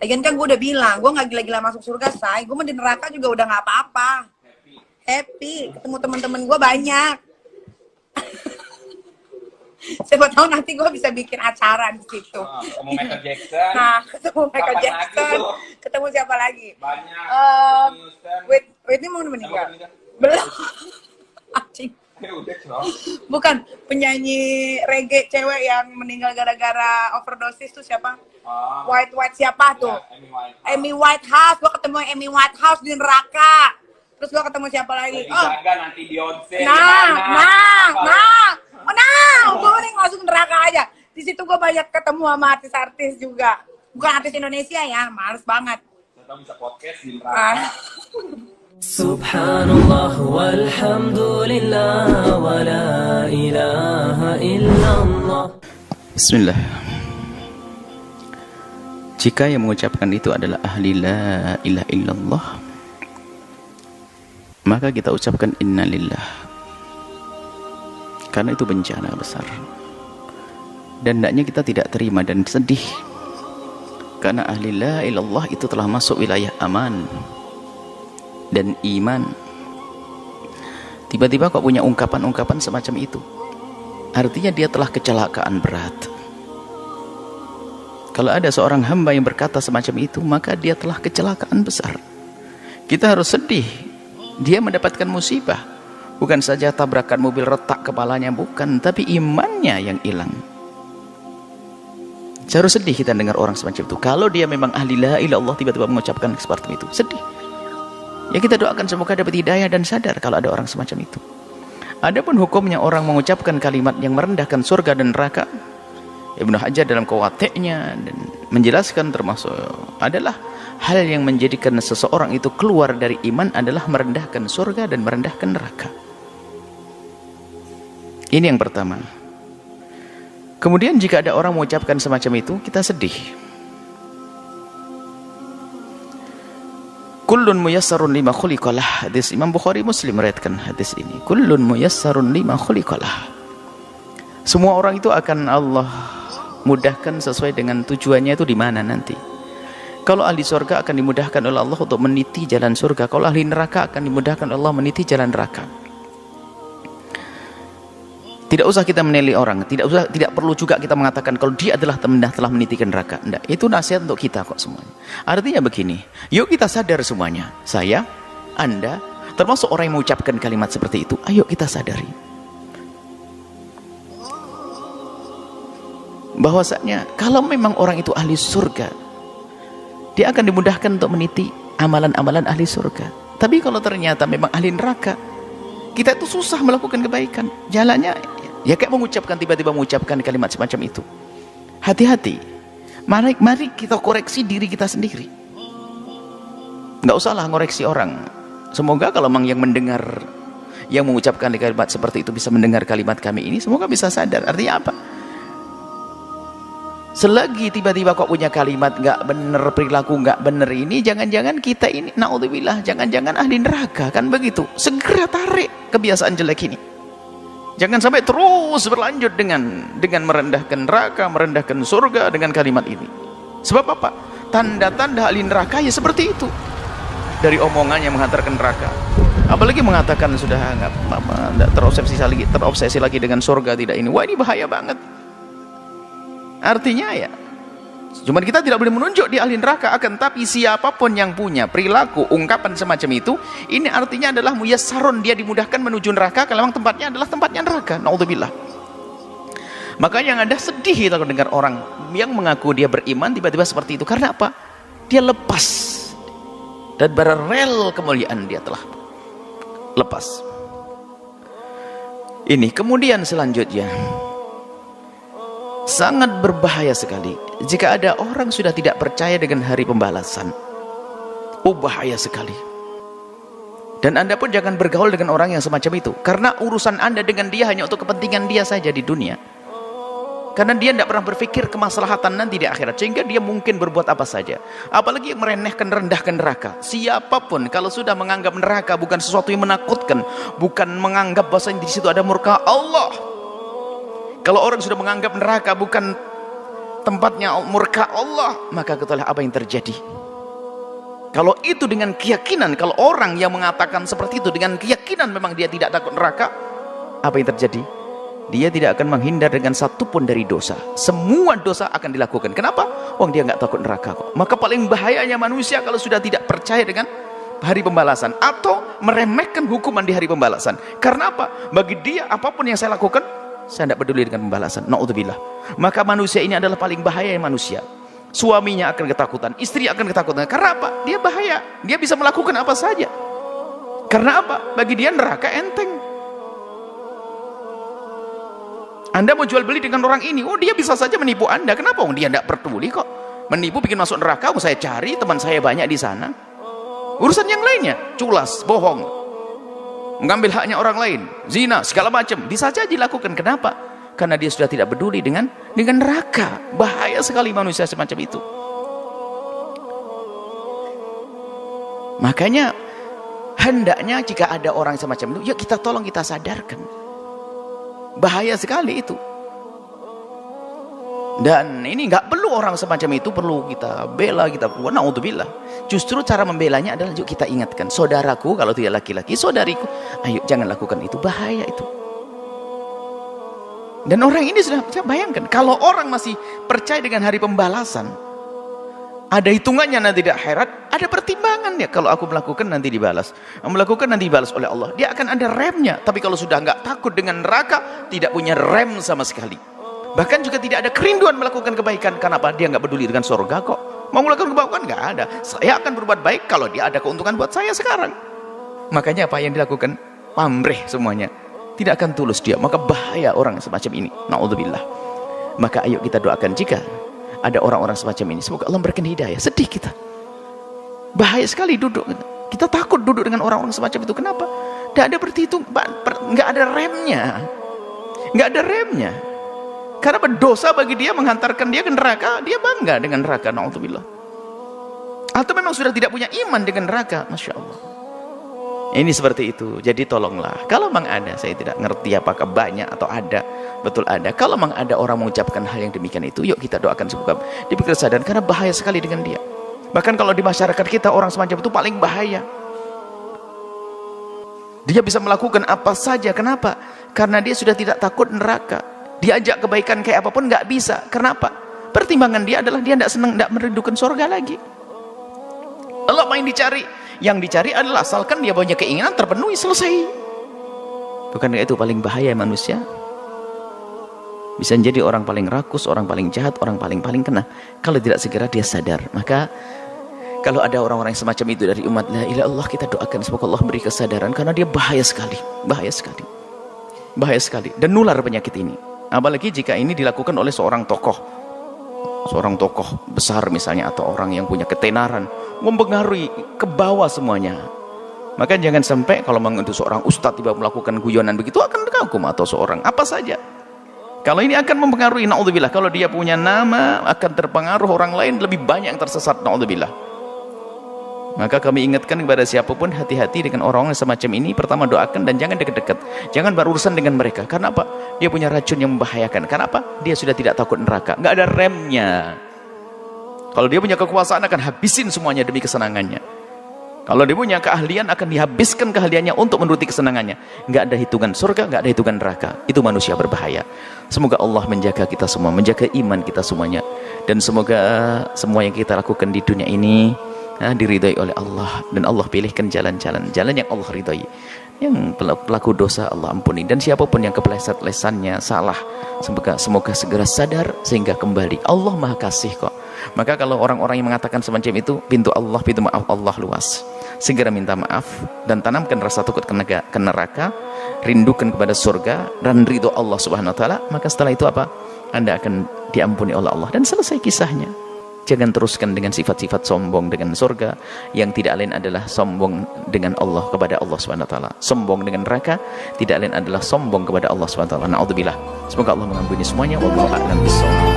Lagian kan gue udah bilang, gue nggak gila-gila masuk surga, say. Gue mah di neraka juga udah nggak apa-apa. Happy, ketemu teman-teman gue banyak. Siapa tahu nanti gue bisa bikin acara di situ. Ketemu Michael Jackson. Nah, ketemu Michael Kapan Jackson. lagi Ketemu siapa lagi? Banyak. Whitney mau meninggal? Belum. Anjing. Udah, Cok. Bukan, penyanyi reggae cewek yang meninggal gara-gara overdosis tuh siapa? White siapa tuh? Amy Whitehouse. Gue ketemu Amy Whitehouse di neraka. Terus gue ketemu siapa lagi? Jaga nanti Beyonce. Gue mending masuk neraka aja. Di situ gue banyak ketemu sama artis-artis juga. Bukan artis Indonesia ya, males banget. Kita bisa podcast di neraka. Subhanallah walhamdulillah wa la ilaha illallah. Bismillah. Jika yang mengucapkan itu adalah ahli la ilaha illallah, maka kita ucapkan innalillah. Karena itu bencana besar. Dan hendaknya kita tidak terima dan sedih. Karena ahli la ilaha illallah itu telah masuk wilayah aman dan iman. Tiba-tiba kok punya ungkapan-ungkapan semacam itu, artinya dia telah kecelakaan berat. Kalau ada seorang hamba yang berkata semacam itu, maka dia telah kecelakaan besar. Kita harus sedih. Dia mendapatkan musibah. Bukan saja tabrakan mobil retak kepalanya, bukan, tapi imannya yang hilang. Harus sedih kita dengar orang semacam itu. Kalau dia memang ahli la ilaha illallah tiba-tiba mengucapkan seperti itu, sedih. Ya kita doakan semoga dapat hidayah dan sadar kalau ada orang semacam itu. Adapun hukumnya orang mengucapkan kalimat yang merendahkan surga dan neraka, Ibnu Hajar dalam Qawatiknya dan menjelaskan termasuk adalah hal yang menjadikan seseorang itu keluar dari iman adalah merendahkan surga dan merendahkan neraka. Ini yang pertama. Kemudian jika ada orang mengucapkan semacam itu, kita sedih. Kullun muyassarun lima khuliqalah. Hadis Imam Bukhari Muslim meriwayatkan hadis ini. Kullun muyassarun lima khuliqalah. Semua orang itu akan Allah mudahkan sesuai dengan tujuannya itu di mana nanti. Kalau ahli surga akan dimudahkan oleh Allah untuk meniti jalan surga. Kalau ahli neraka akan dimudahkan oleh Allah meniti jalan neraka. Tidak usah kita menilai orang, tidak perlu juga kita mengatakan kalau dia adalah telah meniti ke neraka. Tidak, itu nasihat untuk kita kok semuanya. Artinya begini, yuk kita sadar semuanya. Saya, Anda, termasuk orang yang mengucapkan kalimat seperti itu, ayo kita sadari. Bahwasanya kalau memang orang itu ahli surga, dia akan dimudahkan untuk meniti amalan-amalan ahli surga. Tapi kalau ternyata memang ahli neraka, kita itu susah melakukan kebaikan. Jalannya ya kayak tiba-tiba mengucapkan kalimat semacam itu. Hati-hati. Mari kita koreksi diri kita sendiri. Nggak usahlah ngoreksi orang. Semoga kalau memang yang mendengar, yang mengucapkan kalimat seperti itu bisa mendengar kalimat kami ini, semoga bisa sadar. Artinya apa? Selagi tiba-tiba kok punya kalimat nggak bener, perilaku nggak bener ini, jangan-jangan kita ini, naudzubillah, jangan-jangan ahli neraka, kan begitu. Segera tarik kebiasaan jelek ini. Jangan sampai terus berlanjut dengan merendahkan neraka, merendahkan surga dengan kalimat ini. Sebab apa? Tanda-tanda ahli neraka ya seperti itu. Dari omongannya menghantarkan neraka. Apalagi mengatakan sudah nggak terobsesi lagi dengan surga tidak ini. Wah, ini bahaya banget. Artinya ya, cuman kita tidak boleh menunjuk di ahli neraka, akan tapi siapapun yang punya perilaku ungkapan semacam itu, ini artinya adalah muyassarun, dia dimudahkan menuju neraka kalau memang tempatnya adalah tempatnya neraka. Naudzubillah. Makanya yang ada sedih kita mendengar orang yang mengaku dia beriman tiba-tiba seperti itu. Karena apa? Dia lepas dan berrel kemuliaan dia telah lepas. Ini kemudian selanjutnya sangat berbahaya sekali jika ada orang sudah tidak percaya dengan hari pembalasan. Bahaya sekali. Dan Anda pun jangan bergaul dengan orang yang semacam itu, karena urusan Anda dengan dia hanya untuk kepentingan dia saja di dunia. Karena dia tidak pernah berpikir kemaslahatan nanti di akhirat, sehingga dia mungkin berbuat apa saja. Apalagi yang merendahkan neraka. Siapapun kalau sudah menganggap neraka bukan sesuatu yang menakutkan, bukan menganggap bahwa di situ ada murka Allah. Kalau orang sudah menganggap neraka bukan tempatnya murka Allah, maka ketahuilah apa yang terjadi. Kalau itu dengan keyakinan, kalau orang yang mengatakan seperti itu dengan keyakinan memang dia tidak takut neraka, apa yang terjadi? Dia tidak akan menghindar dengan satupun dari dosa. Semua dosa akan dilakukan. Kenapa? Dia nggak takut neraka kok. Maka paling bahayanya manusia kalau sudah tidak percaya dengan hari pembalasan atau meremehkan hukuman di hari pembalasan. Karena apa? Bagi dia apapun yang saya lakukan, saya tidak peduli dengan pembalasan. Na'udzubillah. Maka manusia ini adalah paling bahaya manusia. Suaminya akan ketakutan, istri akan ketakutan. Karena apa? Dia bahaya. Dia bisa melakukan apa saja. Karena apa? Bagi dia neraka enteng. Anda mau jual beli dengan orang ini, dia bisa saja menipu Anda. Kenapa? Dia tidak peduli kok. Menipu bikin masuk neraka, saya cari teman saya banyak di sana. Urusan yang lainnya, culas, bohong, mengambil haknya orang lain, zina, segala macam, bisa saja dilakukan. Kenapa? Karena dia sudah tidak peduli dengan neraka. Bahaya sekali manusia semacam itu. Makanya hendaknya jika ada orang semacam itu, ya kita tolong, kita sadarkan. Bahaya sekali itu. Dan ini nggak perlu orang semacam itu perlu kita bela, kita na'udzubillah. Justru cara membelanya adalah yuk kita ingatkan, saudaraku kalau tidak laki-laki, saudariku, ayo jangan lakukan itu, bahaya itu. Dan orang ini sudah bayangkan, kalau orang masih percaya dengan hari pembalasan, ada hitungannya nanti di akhirat, ada pertimbangannya. Kalau aku melakukan nanti dibalas, melakukan nanti dibalas oleh Allah, dia akan ada remnya. Tapi kalau sudah nggak takut dengan neraka, tidak punya rem sama sekali. Bahkan juga tidak ada kerinduan melakukan kebaikan. Kenapa? Dia nggak peduli dengan surga kok. Mau melakukan kebaikan nggak ada. Saya akan berbuat baik kalau dia ada keuntungan buat saya sekarang. Makanya apa yang dilakukan? Pamrih semuanya. Tidak akan tulus dia. Maka bahaya orang semacam ini. Na'udzubillah. Maka ayo kita doakan jika ada orang-orang semacam ini, semoga Allah memberikan hidayah. Sedih kita. Bahaya sekali duduk. Kita takut duduk dengan orang-orang semacam itu. Kenapa? Tidak ada berhitung. Nggak ada remnya. Nggak ada remnya. Karena berdosa bagi dia menghantarkan dia ke neraka, dia bangga dengan neraka, na'udzubillah. Atau memang sudah tidak punya iman dengan neraka, Masya Allah. Ini seperti itu. Jadi tolonglah, kalau memang ada, saya tidak ngerti apakah banyak atau ada, betul ada. Kalau memang ada orang mengucapkan hal yang demikian itu, yuk kita doakan semoga diberi kesadaran, karena bahaya sekali dengan dia. Bahkan kalau di masyarakat kita orang semacam itu paling bahaya. Dia bisa melakukan apa saja. Kenapa? Karena dia sudah tidak takut neraka. Diajak kebaikan kayak apapun nggak bisa. Kenapa? Pertimbangan dia adalah dia tidak senang, tidak merindukan surga lagi. Allah apa yang dicari? Yang dicari adalah asalkan dia punya keinginan terpenuhi, selesai. Bukankah itu paling bahaya manusia? Bisa menjadi orang paling rakus, orang paling jahat, orang paling kena. Kalau tidak segera dia sadar. Maka kalau ada orang-orang semacam itu dari umat la ilaha illallah, kita doakan semoga Allah beri kesadaran, karena dia bahaya sekali, bahaya sekali, bahaya sekali, dan nular penyakit ini. Apalagi jika ini dilakukan oleh seorang tokoh besar misalnya, atau orang yang punya ketenaran, mempengaruhi ke bawah semuanya. Maka jangan sampai kalau memang itu seorang ustadz tiba melakukan guyonan begitu akan kagum, atau seorang apa saja. Kalau ini akan mempengaruhi, na'udzubillah. Kalau dia punya nama akan terpengaruh orang lain, lebih banyak yang tersesat, na'udzubillah. Maka kami ingatkan kepada siapapun, hati-hati dengan orang-orang semacam ini. Pertama doakan dan jangan dekat-dekat, jangan berurusan dengan mereka. Karena apa? Dia punya racun yang membahayakan. Karena apa? Dia sudah tidak takut neraka, nggak ada remnya. Kalau dia punya kekuasaan akan habisin semuanya demi kesenangannya. Kalau dia punya keahlian akan dihabiskan keahliannya untuk menuruti kesenangannya. Nggak ada hitungan surga, nggak ada hitungan neraka. Itu manusia berbahaya. Semoga Allah menjaga kita semua, menjaga iman kita semuanya, dan semoga semua yang kita lakukan di dunia ini diridhai oleh Allah, dan Allah pilihkan jalan yang Allah ridhai. Yang pelaku dosa Allah ampuni, dan siapapun yang kepleset lesannya salah, semoga segera sadar sehingga kembali. Allah Maha Kasih kok. Maka kalau orang-orang yang mengatakan semacam itu, pintu maaf Allah luas. Segera minta maaf dan tanamkan rasa takut ke neraka, rindukan kepada surga dan ridho Allah Subhanahu wa taala. Maka setelah itu apa? Anda akan diampuni oleh Allah dan selesai kisahnya. Jangan teruskan dengan sifat-sifat sombong dengan surga, yang tidak lain adalah sombong dengan Allah, kepada Allah Subhanahu wa taala. Sombong dengan neraka tidak lain adalah sombong kepada Allah Subhanahu wa taala. Na'udzubillah. Semoga Allah mengampuni semuanya. Wallahu a'lam bishawab.